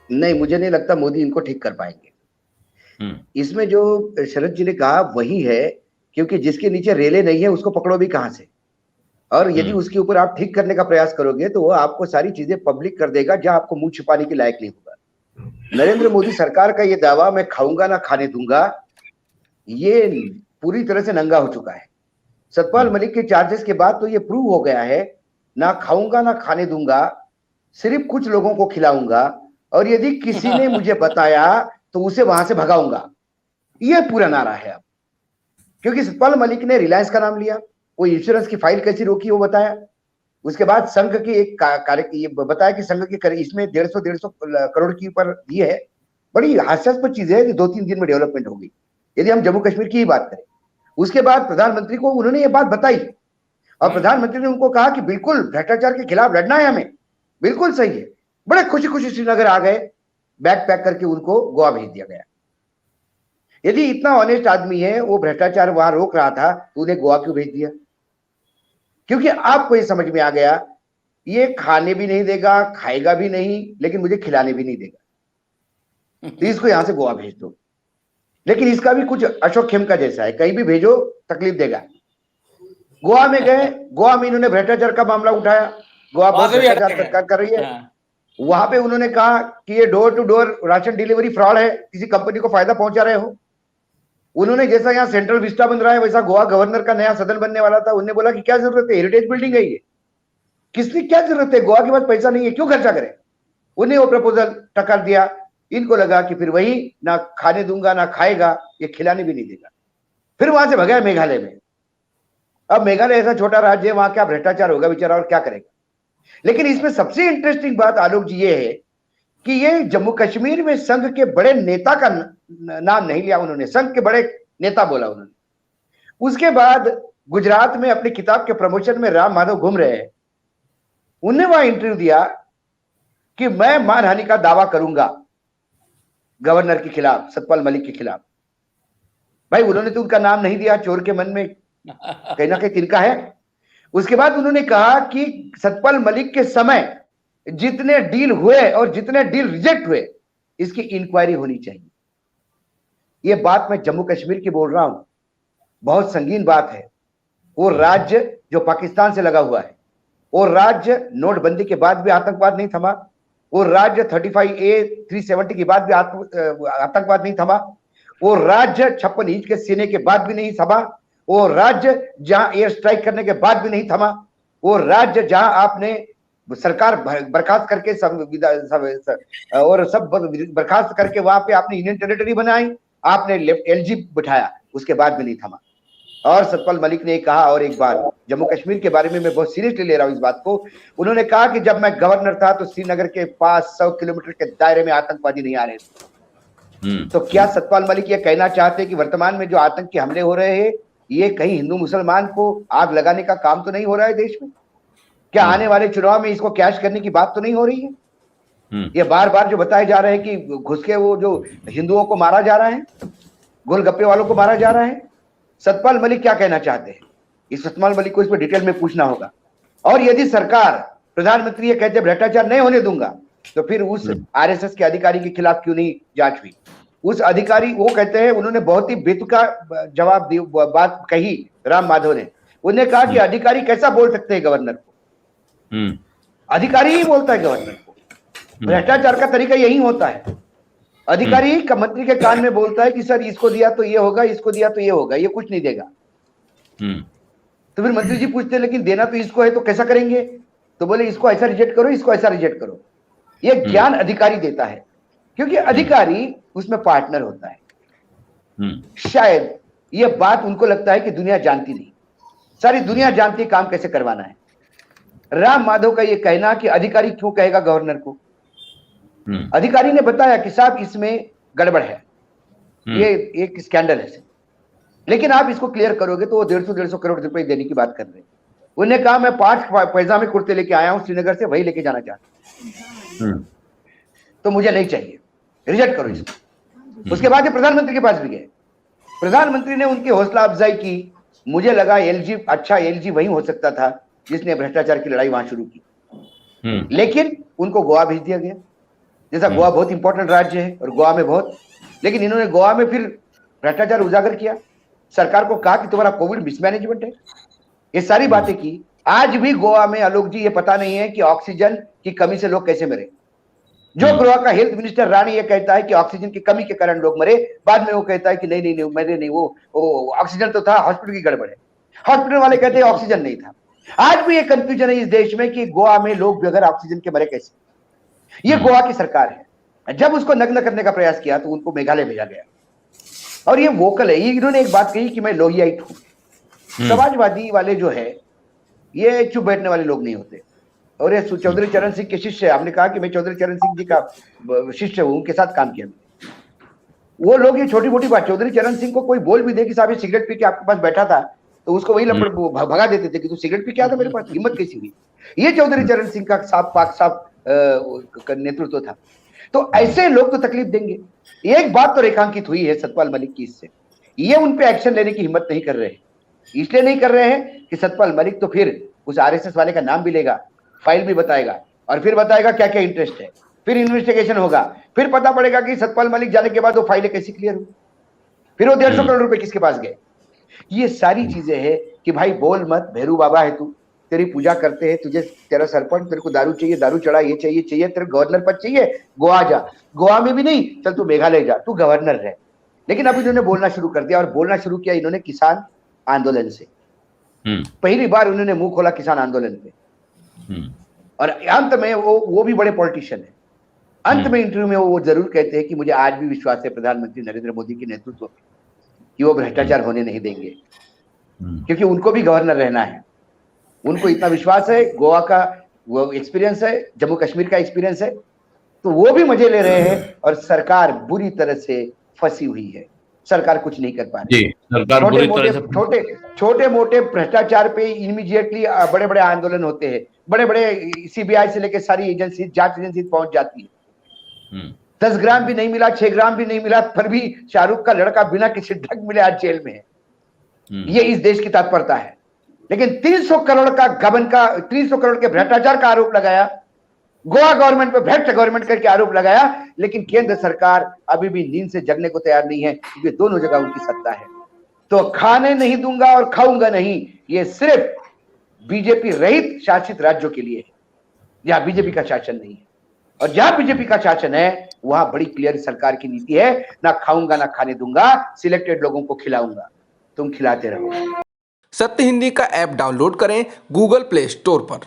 नहीं, मुझे नहीं लगता मोदी इनको ठीक कर पाएंगे। इसमें जो शरद जी ने कहा वही है, क्योंकि जिसके नीचे रेले नहीं है उसको पकड़ो भी कहां से। और यदि उसके ऊपर आप ठीक करने का प्रयास करोगे तो वो आपको सारी चीजें पब्लिक कर देगा, जहां आपको मुंह छुपाने के लायक नहीं होगा। नरेंद्र मोदी सरकार का ये दावा, मैं खाऊंगा ना खाने दूंगा, ये पूरी तरह से नंगा हो चुका है। सतपाल मलिक के चार्जेस के बाद तो ये प्रूव हो गया है, ना खाऊंगा ना खाने दूंगा, सिर्फ कुछ लोगों को खिलाऊंगा, और यदि किसी ने मुझे बताया तो उसे वहां से भगाऊंगा। ये पूरा नारा है अब। क्योंकि सतपाल मलिक ने रिलायंस का नाम लिया, वो इंश्योरेंस की फाइल कैसी रोकी वो बताया। उसके बाद संघ की एक कार्य ये बताया कि संघ के इसमें 150 करोड़ की ऊपर दी है। बड़ी हास्यास्पद चीज है कि 2-3 दिन में डेवलपमेंट होगी, यदि हम जम्मू कश्मीर की ही बात करें। उसके बाद प्रधानमंत्री को उन्होंने ये बात बताई, और प्रधानमंत्री ने उनको कहा कि बिल्कुल भ्रष्टाचार के खिलाफ लड़ना है हमें, बिल्कुल सही है। बड़े खुशी खुशी श्रीनगर आ गए, बैग पैक करके उनको गोवा भेज दिया गया। यदि इतना ऑनेस्ट आदमी है, वो भ्रष्टाचार वहां रोक रहा था, तो उन्हें गोवा क्यों भेज दिया? क्योंकि आपको ये समझ में आ गया, ये खाने भी नहीं देगा, खाएगा भी नहीं, लेकिन मुझे खिलाने भी नहीं देगा, तो इसको यहां से गोवा भेज दो। लेकिन इसका भी कुछ अशोक खेमका जैसा है, कहीं भी भेजो तकलीफ देगा। गोवा में गए, गोवा में इन्होंने भ्रष्टाचार का मामला उठाया। गोवा बहुत भ्रष्टाचार सरकार कर रही है। वहां पे उन्होंने कहा कि ये door to door ration delivery fraud है, किसी कंपनी को फायदा पहुंचा रहे हो। उन्होंने जैसा यहाँ सेंट्रल विस्टा बन रहा है, वैसा गोवा गवर्नर का नया सदन बनने वाला था, उन्होंने बोला कि क्या जरूरत है, हेरिटेज बिल्डिंग है ये, किसकी क्या जरूरत है, गोवा के पास पैसा नहीं है, क्यों खर्चा करें। उन्हें वो प्रपोजल टक्कर दिया। इनको लगा कि फिर वही, ना खाने दूंगा ना खाएगा, ये खिलाने भी नहीं देगा। फिर वहां से भगाया मेघालय में। अब मेघालय ऐसा छोटा राज्य है, वहां क्या भ्रष्टाचार होगा बेचारा, और क्या करेगा। लेकिन इसमें सबसे इंटरेस्टिंग बात आलोक जी ये है कि ये जम्मू कश्मीर में संघ के बड़े नेता का नाम नहीं लिया उन्होंने, संघ के बड़े नेता बोला उन्होंने। उसके बाद गुजरात में अपनी किताब के प्रमोशन में राम माधव घूम रहे हैं, उन्हें वहां इंटरव्यू दिया कि मैं मानहानि का दावा करूंगा गवर्नर के खिलाफ, सतपाल मलिक के खिलाफ। भाई उन्होंने तो उनका नाम नहीं दिया, चोर के मन में कहीं ना कहीं तिनका है। उसके बाद उन्होंने कहा कि सतपाल मलिक के समय जितने डील हुए और जितने डील रिजेक्ट हुए, इसकी इंक्वायरी होनी चाहिए। यह बात मैं जम्मू कश्मीर की बोल रहा हूं, बहुत संगीन बात है। वो राज्य जो पाकिस्तान से लगा हुआ है, वो राज्य नोटबंदी के बाद भी आतंकवाद नहीं थमा, वो राज्य 35A 370 के बाद भी आतंकवाद नहीं थमा, वो राज्य 56 इंच के सीने के बाद भी नहीं थमा, वो राज्य जहां एयर स्ट्राइक करने के बाद भी नहीं थमा, वो राज्य जहां आपने सरकार बर्खास्त करके सब बर्खास्त करके वहां पे आपने यूनियन टेरिटरी बनाई, आपने LG बिठाया, उसके बाद भी नहीं थमा। और सतपाल मलिक ने कहा, और एक बात जम्मू कश्मीर के बारे में मैं बहुत सीरियसली ले रहा हूं इस बात को, उन्होंने कहा कि जब मैं गवर्नर था तो श्रीनगर के पास 100 किलोमीटर के दायरे में आतंकवादी नहीं आ रहे थे। तो क्या सतपाल मलिक ये कहना चाहते हैं कि वर्तमान में जो आतंकी हमले हो रहे हैं, ये कहीं हिंदू मुसलमान को आग लगाने का काम तो नहीं हो रहा है देश में? क्या आने वाले चुनाव में इसको कैश करने की बात तो नहीं हो रही है? ये बार बार जो बताए जा रहे हैं कि घुस के वो जो हिंदुओं को मारा जा रहा है, गोलगप्पे वालों को मारा जा रहा है, सतपाल मलिक क्या कहना चाहते हैं? इस सतपाल मलिक को इस पर डिटेल में पूछना होगा। और यदि सरकार, प्रधानमंत्री ये कहते हैं नहीं होने दूंगा, तो फिर उस RSS के अधिकारी के खिलाफ क्यों नहीं जांच हुई? उस अधिकारी, वो कहते हैं, उन्होंने बहुत ही बेतुका जवाब दी, बात कही राम माधव ने। उन्होंने कहा कि अधिकारी कैसा बोल सकते हैं गवर्नर को? अधिकारी ही बोलता है गवर्नर को। भ्रष्टाचार का तरीका यही होता है, अधिकारी का मंत्री के कान में बोलता है कि सर इसको दिया तो ये होगा, इसको दिया तो ये होगा, ये कुछ नहीं देगा। तो फिर मंत्री जी पूछते हैं लेकिन देना तो इसको है, तो कैसा करेंगे? तो बोले इसको ऐसा रिजेक्ट करो, इसको ऐसा रिजेक्ट करो। ये ज्ञान अधिकारी देता है, क्योंकि अधिकारी उसमें पार्टनर होता है। शायद ये बात उनको लगता है कि दुनिया जानती नहीं, सारी दुनिया जानती है काम कैसे करवाना है। राम माधव का ये कहना कि अधिकारी क्यों कहेगा गवर्नर को, अधिकारी ने बताया कि साहब इसमें गड़बड़ है, ये एक स्कैंडल है, लेकिन आप इसको क्लियर करोगे तो वो 150 करोड़ रुपए देने की बात कर रहे हैं। उन्होंने कहा मैं 5 पैजामे कुर्ते लेके आया हूं श्रीनगर से, वही लेके जाना चाहता हूं, तो मुझे नहीं चाहिए, रिजेक्ट करो इसको। उसके बाद प्रधानमंत्री के पास भी गए, प्रधानमंत्री ने उनकी हौसला अफजाई की। मुझे लगा LG, अच्छा LG वही हो सकता था जिसने भ्रष्टाचार की लड़ाई वहां शुरू की, लेकिन उनको गोवा भेज दिया गया। जैसा गोवा बहुत इंपॉर्टेंट राज्य है और गोवा में बहुत, लेकिन इन्होंने गोवा में फिर भ्रष्टाचार उजागर किया, सरकार को कहा कि तुम्हारा कोविड मिसमैनेजमेंट है, ये सारी बातें की। आज भी गोवा में आलोक जी ये पता नहीं है कि ऑक्सीजन की कमी से लोग कैसे मरे। जो गोवा का हेल्थ मिनिस्टर रानी ये कहता है कि ऑक्सीजन की कमी के कारण लोग मरे, बाद में वो कहता है कि नहीं नहीं नहीं मरे नहीं, वो ऑक्सीजन तो था, हॉस्पिटल की गड़बड़ है। हॉस्पिटल वाले कहते हैं ऑक्सीजन नहीं था। आज भी ये कंफ्यूजन है इस देश में कि गोवा में लोग बगैर ऑक्सीजन के मरे कैसे। ये गोवा की सरकार है। जब उसको नग्न करने का प्रयास किया तो उनको मेघालय भेजा गया, और ये वोकल है। इन्होंने एक बात कही कि मैं लोहियाइट हूं। समाजवादी वाले जो है ये चुप बैठने वाले लोग नहीं होते, और ये चौधरी चरण सिंह के शिष्य, हमने कहा कि मैं चौधरी चरण सिंह जी का शिष्य हूं, उनके साथ काम किया। वो लोग ये छोटी मोटी बात, चौधरी चरण सिंह को कोई बोल भी दे कि साहब ये सिगरेट पी के आपके पास बैठा था, तो उसको वही लपड़ भगा देते थे कि तू सिगरेट पी के आता मेरे पास, हिम्मत कैसी हुई। ये चौधरी चरण सिंह का साफ पाक साफ नेतृत्व था। तो ऐसे लोग तो तकलीफ देंगे। एक बात तो रेखांकित हुई है सतपाल मलिक की इससे, ये उन पे एक्शन लेने की हिम्मत नहीं कर रहे हैं। इसलिए नहीं कर रहे हैं कि सतपाल मलिक तो फिर उस आरएसएस वाले का नाम भी लेगा, फाइल भी बताएगा, और फिर बताएगा क्या क्या इंटरेस्ट है, फिर इन्वेस्टिगेशन होगा, फिर पता पड़ेगा कि सतपाल मलिक जाने के बाद वो फाइलें कैसे क्लियर हुई, फिर वो 150 करोड़ रुपए किसके पास गए। ये सारी चीजें हैं कि भाई बोल मत, भैरू बाबा है तू, तेरी पूजा करते हैं, तुझे तेरा सरपंच, तेरे को दारू चाहिए, दारू चढ़ा, ये चाहिए चाहिए, तेरे गवर्नर पद चाहिए, गोवा जा, गोवा में भी नहीं, चल तू मेघालय जा, तू गवर्नर रहे। लेकिन अब इन्होंने बोलना शुरू कर दिया, और बोलना शुरू किया इन्होंने किसान आंदोलन से। पहली बार उन्होंने मुंह खोला किसान आंदोलन पे, और अंत में वो भी बड़े पॉलिटिशियन है। अंत में इंटरव्यू में वो जरूर कहते हैं कि मुझे आज भी विश्वास है प्रधानमंत्री नरेंद्र मोदी के नेतृत्व में कि वो भ्रष्टाचार होने नहीं देंगे, क्योंकि उनको भी गवर्नर रहना है। उनको इतना विश्वास है, गोवा का वो एक्सपीरियंस है, जम्मू कश्मीर का एक्सपीरियंस है, तो वो भी मजे ले रहे हैं, और सरकार बुरी तरह से फंसी हुई है। सरकार कुछ नहीं कर पा रही। छोटे मोटे भ्रष्टाचार पे इमीडिएटली बड़े बड़े आंदोलन होते हैं, बड़े बड़े सीबीआई से लेकर सारी एजेंसी, जांच एजेंसी पहुंच जाती है। 10 ग्राम भी नहीं मिला, 6 ग्राम भी नहीं मिला, पर भी शाहरुख का लड़का बिना किसी ड्रग मिले आज जेल में है। ये इस देश की तत्परता है। लेकिन 300 करोड़ का गबन का, 300 करोड़ के भ्रष्टाचार का आरोप लगाया, गोवा गवर्नमेंट पे भ्रष्ट गवर्नमेंट करके आरोप लगाया, लेकिन केंद्र सरकार अभी भी नींद से जगने को तैयार नहीं है, क्योंकि दोनों जगह उनकी सत्ता है। तो खाने नहीं दूंगा और खाऊंगा नहीं, ये सिर्फ बीजेपी रहित शासित राज्यों के लिए है, जहां बीजेपी का शासन नहीं है। और जहां बीजेपी का शासन है वहां बड़ी क्लियर सरकार की नीति है, ना खाऊंगा ना खाने दूंगा, सिलेक्टेड लोगों को खिलाऊंगा, तुम खिलाते रहो। सत्य हिंदी का ऐप डाउनलोड करें गूगल प्ले स्टोर पर।